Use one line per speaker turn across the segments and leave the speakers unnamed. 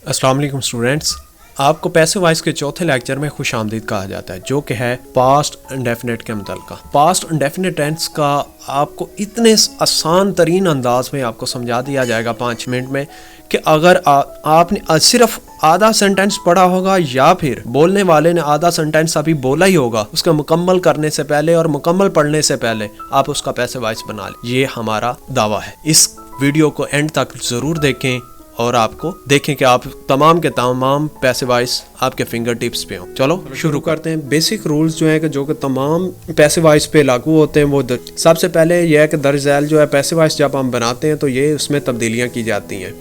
अस्सलाम वालेकुम स्टूडेंट्स, आपको पैसिव वॉइस के चौथे लेक्चर में खुश आमदीद कहा जाता है, जो कि है पास्ट इंडेफिनिट के मुतल्लिक़। पास्ट इंडेफिनिट टेंस का आपको इतने आसान तरीन अंदाज में आपको समझा दिया जाएगा 5 मिनट में कि अगर आपने सिर्फ आधा सेंटेंस पढ़ा होगा या फिर बोलने वाले ने आधा सेंटेंस अभी बोला ही होगा, उसका मुकम्मल करने से पहले और मुकम्मल पढ़ने से पहले आप उसका पैसिव वॉइस बना लें। ये हमारा दावा है। इस वीडियो को एंड तक ज़रूर देखें और आपको देखें कि आप तमाम के तमाम पैसिव वॉइस आपके फिंगर टिप्स पे हो। चलो शुरू करते हैं। बेसिक रूल्स जो है कि जो कि तमाम पैसिव वॉइस पे लागू होते हैं, वो सबसे पहले यह है कि दर्ज झैल जो है पैसिव वॉइस जब हम बनाते हैं तो ये उसमें तब्दीलियाँ की जाती हैं।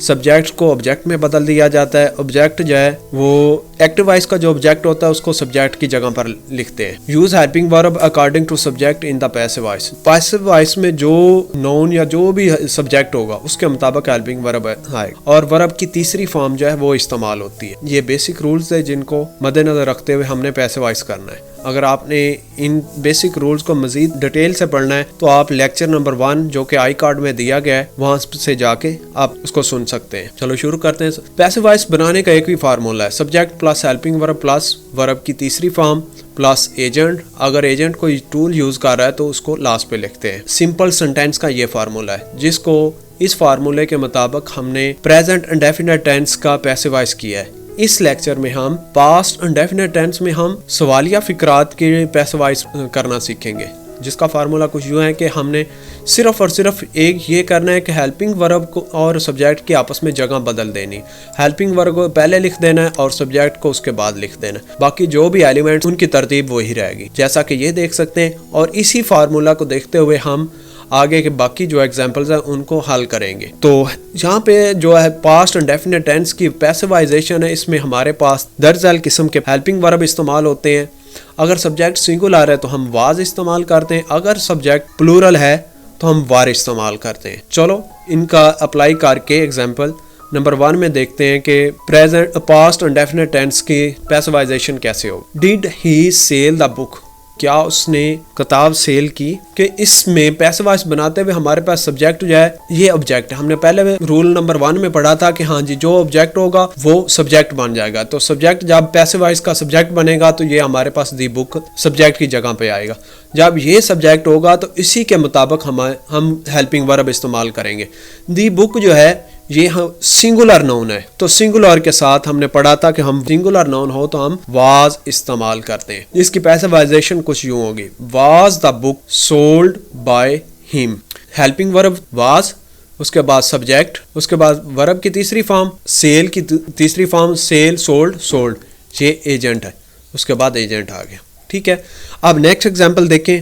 सब्जेक्ट को ऑब्जेक्ट में बदल दिया जाता है। ऑब्जेक्ट जो है वो एक्टिव वॉइस का जो ऑब्जेक्ट होता है उसको सब्जेक्ट की जगह पर लिखते हैं। Use helping verb according to subject in the passive voice. Passive voice में जो नोन या जो भी सब्जेक्ट होगा उसके मुताबिक हेल्पिंग वर्ब आएगा और वर्ब की तीसरी फॉर्म जो है वो इस्तेमाल होती है। ये बेसिक रूल्स है जिनको मद्देनजर रखते हुए हमने पैसिव वॉइस करना है। अगर आपने इन बेसिक रूल्स को मजीद डिटेल से पढ़ना है तो आप लेक्चर नंबर 1 जो कि आई कार्ड में दिया गया है वहां से जाके आप उसको सुन सकते हैं। चलो शुरू करते हैं। पैसिव वॉइस बनाने का एक ही फार्मूला है, subject plus helping verb plus verb की तीसरी फॉर्म प्लस एजेंट। अगर एजेंट कोई टूल यूज कर रहा है तो उसको लास्ट पे लिखते हैं। सिंपल सेंटेंस का ये फार्मूला है जिसको इस फार्मूले के मुताबिक हमने प्रेजेंट इंडेफिनिट टेंस का पैसिव वॉइस किया है। इस लेक्चर में हम पास्ट इंडेफिनिट टेंस में हम सवालिया फिक्रात के पैसिव वॉइस करना सीखेंगे, जिसका फार्मूला कुछ यूँ है कि हमने सिर्फ और सिर्फ एक ये करना है कि हेल्पिंग वर्ब को और सब्जेक्ट की आपस में जगह बदल देनी। हेल्पिंग वर्ब को पहले लिख देना है और सब्जेक्ट को उसके बाद लिख देना है। बाकी जो भी एलिमेंट्स उनकी तरतीब वही रहेगी, जैसा कि ये देख सकते हैं। और इसी फार्मूला को देखते हुए हम आगे के बाकी जो एग्जांपल्स हैं उनको हल करेंगे। तो यहाँ पे जो है पास्ट इंडेफिनिट टेंस की पैसिवाइजेशन है, इसमें हमारे पास दर्ज झैल किस्म के हेल्पिंग वर्ब इस्तेमाल होते हैं। अगर सब्जेक्ट सिंगुलर है तो हम वाज इस्तेमाल करते हैं, अगर सब्जेक्ट प्लूरल है तो हम वार इस्तेमाल करते हैं। चलो इनका अप्लाई करके एग्जाम्पल नंबर 1 में देखते हैं कि प्रेजेंट पास्ट इंडेफिनिट टेंस की पैसिवाइजेशन कैसे हो। Did he sell the book, क्या उसने किताब सेल की। कि इसमें पैसिव वॉइस बनाते हुए हमारे पास सब्जेक्ट जो है ये ऑब्जेक्ट है। हमने पहले रूल नंबर 1 में पढ़ा था कि हाँ जी जो ऑब्जेक्ट होगा वो सब्जेक्ट बन जाएगा। तो सब्जेक्ट जब पैसिव वॉइस का सब्जेक्ट बनेगा तो ये हमारे पास दी बुक सब्जेक्ट की जगह पे आएगा। जब ये सब्जेक्ट होगा तो इसी के मुताबिक हम हेल्पिंग वर्ब इस्तेमाल करेंगे। दी बुक जो है ये हम सिंगुलर नाउन है, तो सिंगुलर के साथ हमने पढ़ा था कि हम सिंगुलर नाउन हो तो हम वाज इस्तेमाल करते हैं। इसकी पैसिवाइजेशन कुछ यूं होगी, was the book sold by him. Helping verb was, उसके बाद सब्जेक्ट, उसके बाद वर्ब की तीसरी फॉर्म, सेल की तीसरी फॉर्म, सेल सोल्ड सोल्ड, ये एजेंट है, उसके बाद एजेंट आ गया। ठीक है, अब नेक्स्ट एग्जाम्पल देखें।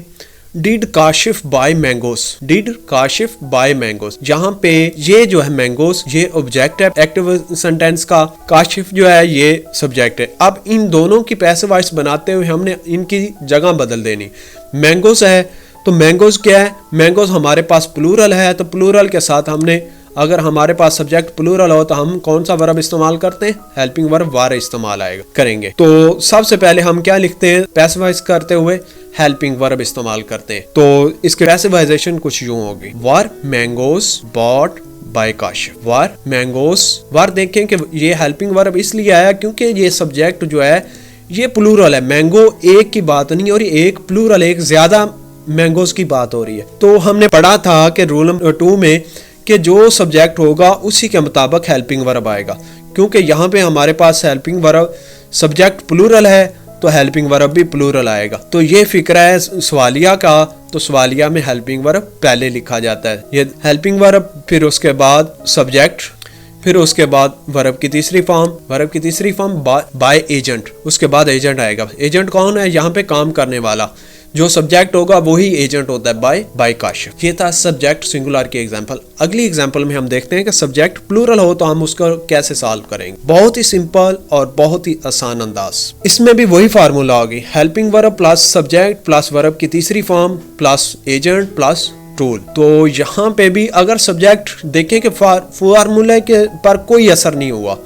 Did Kashif buy mangoes. Did Kashif buy mangoes, जहां पे ये जो है मैंगोस ये ऑब्जेक्ट है एक्टिव सेंटेंस का, काशिफ जो है ये सब्जेक्ट है। अब इन दोनों की पैसिव वॉइस बनाते हुए हमने इनकी जगह बदल देनी। मैंगोस है तो मैंगोस क्या है, मैंगोस हमारे पास प्लूरल है तो प्लूरल के साथ हमने, अगर हमारे पास सब्जेक्ट प्लूरल हो तो हम कौन सा वर्ब इस्तेमाल करते हैं, हेल्पिंग वर्ब वार इस्तेमाल करेंगे। तो सबसे पहले हम क्या लिखते हैं, पैसिवाइज करते हुए हेल्पिंग वर्ब इस्तेमाल करते हैं। तो इसके पैसिवाइजेशन कुछ यूं होगी, were mangoes bought by Kashif. Were mangoes, were देखें कि ये हेल्पिंग वर्ब इसलिए आया क्योंकि ये सब्जेक्ट जो है ये प्लूरल है। मैंगो एक की बात नहीं हो रही, एक प्लूरल, एक ज्यादा मैंगोस की बात हो रही है। तो हमने पढ़ा था कि रूल नंबर 2 में कि जो सब्जेक्ट होगा उसी के मुताबिक हेल्पिंग वर्ब आएगा। क्योंकि यहाँ पे हमारे पास हेल्पिंग वर्ब सब्जेक्ट प्लूरल है तो हेल्पिंग वर्ब भी प्लूरल आएगा। तो ये फिक्रा है सवालिया का, तो सवालिया में हेल्पिंग वर्ब पहले लिखा जाता है, ये हेल्पिंग वर्ब, फिर उसके बाद सब्जेक्ट, फिर उसके बाद वर्ब की तीसरी फॉर्म, वर्ब की तीसरी फॉर्म बाय एजेंट, उसके बाद एजेंट आएगा। एजेंट कौन है, यहाँ पे काम करने वाला, जो सब्जेक्ट होगा वही एजेंट होता है, बाय काशिफ। ये था सब्जेक्ट सिंगुलर की एग्जांपल। अगली एग्जांपल में हम देखते हैं कि सब्जेक्ट प्लूरल हो तो हम उसको कैसे सॉल्व करेंगे। बहुत ही सिंपल और बहुत ही आसान अंदाज। इसमें भी वही फार्मूला होगी, helping verb plus subject plus verb की तीसरी form plus agent plus tool. तो यहाँ पे भी अगर सब्जेक्ट देखें कि फार्मूले के पर कोई असर नहीं हुआ,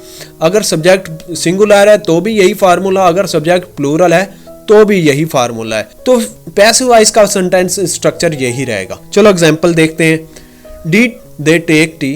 अगर सब्जेक्ट सिंगुलर है तो भी यही फार्मूला, अगर सब्जेक्ट प्लूरल है तो भी यही फार्मूला है। तो पैसिव वॉइस का सेंटेंस स्ट्रक्चर यही रहेगा। चलो एग्जांपल देखते हैं। डिड दे टेक टी,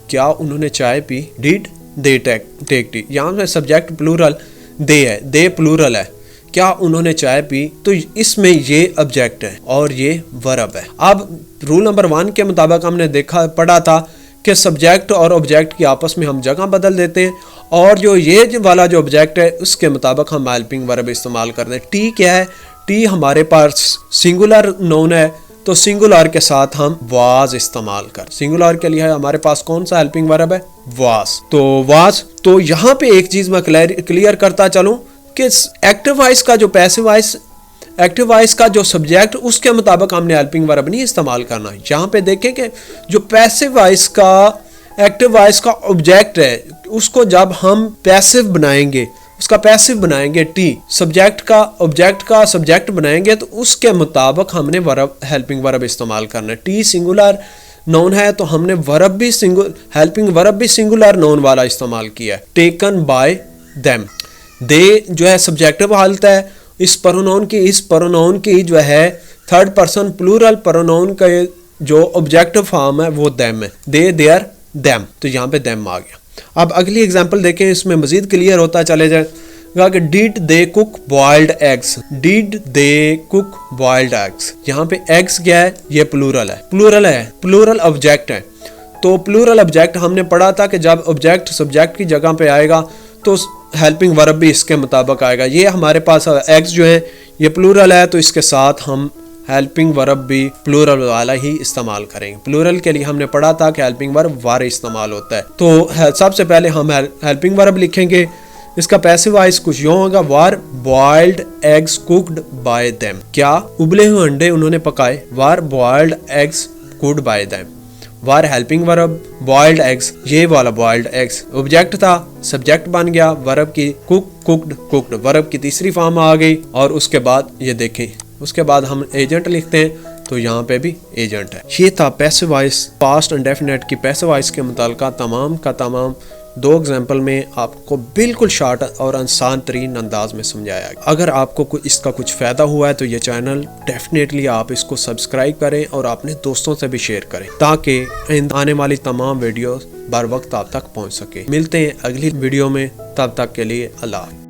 क्या उन्होंने चाय पी। Did they take tea. यहाँ पे सब्जेक्ट प्लूरल दे है, दे प्लूरल है। क्या उन्होंने चाय पी, तो इसमें ये ऑब्जेक्ट है और ये वर्ब है। अब रूल नंबर 1 के मुताबिक हमने पढ़ा था कि सब्जेक्ट और ऑब्जेक्ट की आपस में हम जगह बदल देते हैं, और जो ये वाला जो ऑब्जेक्ट है उसके मुताबिक हम हेल्पिंग वर्ब इस्तेमाल करते हैं। टी क्या है, टी हमारे पास सिंगुलर नाउन है, तो सिंगुलर के साथ हम वाज इस्तेमाल कर। सिंगुलर के लिए हमारे पास कौन सा हेल्पिंग वर्ब है, वाज। तो वाज। तो यहाँ पे एक चीज मैं क्लियर करता चलूं कि एक्टिव वॉइस का जो पैसिव वॉइस, एक्टिव वॉइस का जो सब्जेक्ट, उसके मुताबिक हमने हेल्पिंग वर्ब नहीं इस्तेमाल करना। यहाँ पे देखें कि जो पैसिव वॉइस का, एक्टिव वॉइस का ऑब्जेक्ट है, उसको जब हम पैसिव बनाएंगे, उसका पैसिव बनाएंगे टी, सब्जेक्ट का ऑब्जेक्ट का सब्जेक्ट बनाएंगे, तो उसके मुताबिक हमने वर्ब, हेल्पिंग वर्ब इस्तेमाल करना है। टी सिंगुलर नाउन है तो हमने वर्ब भी हेल्पिंग वर्ब भी सिंगुलर नाउन वाला इस्तेमाल किया है, टेकन बाय देम। दे जो है सब्जेक्टिव हालत है, इस प्रोनाउन की जो है थर्ड पर्सन प्लूरल प्रोनाउन का जो ऑब्जेक्टिव फॉर्म है वो देम है, दे, देयर, देम। तो यहाँ पे देम आ गया। अब अगली एग्जांपल देखें, इसमें मजीद क्लियर होता चले जाएगा कि did they cook boiled eggs, did they cook boiled eggs. यहाँ पे एग्स क्या है, ये प्लूरल है, प्लूरल ऑब्जेक्ट है। तो प्लूरल ऑब्जेक्ट हमने पढ़ा था कि जब ऑब्जेक्ट सब्जेक्ट की जगह पे आएगा तो हेल्पिंग वर्ब भी इसके मुताबिक आएगा। ये हमारे पास एग्स जो है ये प्लूरल है, तो इसके साथ हम हेल्पिंग वर्ब भी प्लूरल वाला ही इस्तेमाल करेंगे। प्लूरल के लिए हमने पढ़ा था कि हेल्पिंग वर्ब वार इस्तेमाल होता है। तो सबसे पहले हम हेल्पिंग वर्ब लिखेंगे। इसका पैसिव वॉइस कुछ यूं होगा, were boiled eggs cooked by them. क्या उबले हुए अंडे उन्होंने पकाए, were boiled eggs cooked by them. Were helping verb, boiled eggs, ये वाला बॉइल्ड एग्स ऑब्जेक्ट था, सब्जेक्ट बन गया वर्ब की, कुक्ड वर्ब की तीसरी फॉर्म आ गई। और उसके बाद ये देखें, उसके बाद हम एजेंट लिखते हैं, तो यहाँ पे भी एजेंट है। ये था पैसिव वॉइस, पास्ट इंडेफिनिट की पैसिव वॉइस के मुताल्लिक़ तमाम का तमाम 2 एग्जाम्पल में आपको बिल्कुल शॉर्ट और आसान तरीन अंदाज में समझाया। अगर आपको इसका कुछ फ़ायदा हुआ है तो ये चैनल डेफिनेटली आप इसको सब्सक्राइब करें और अपने दोस्तों से भी शेयर करें, ताकि आने वाली तमाम वीडियो बर वक्त आप तक पहुँच सके। मिलते हैं अगली वीडियो में, तब तक के लिए अल्लाह।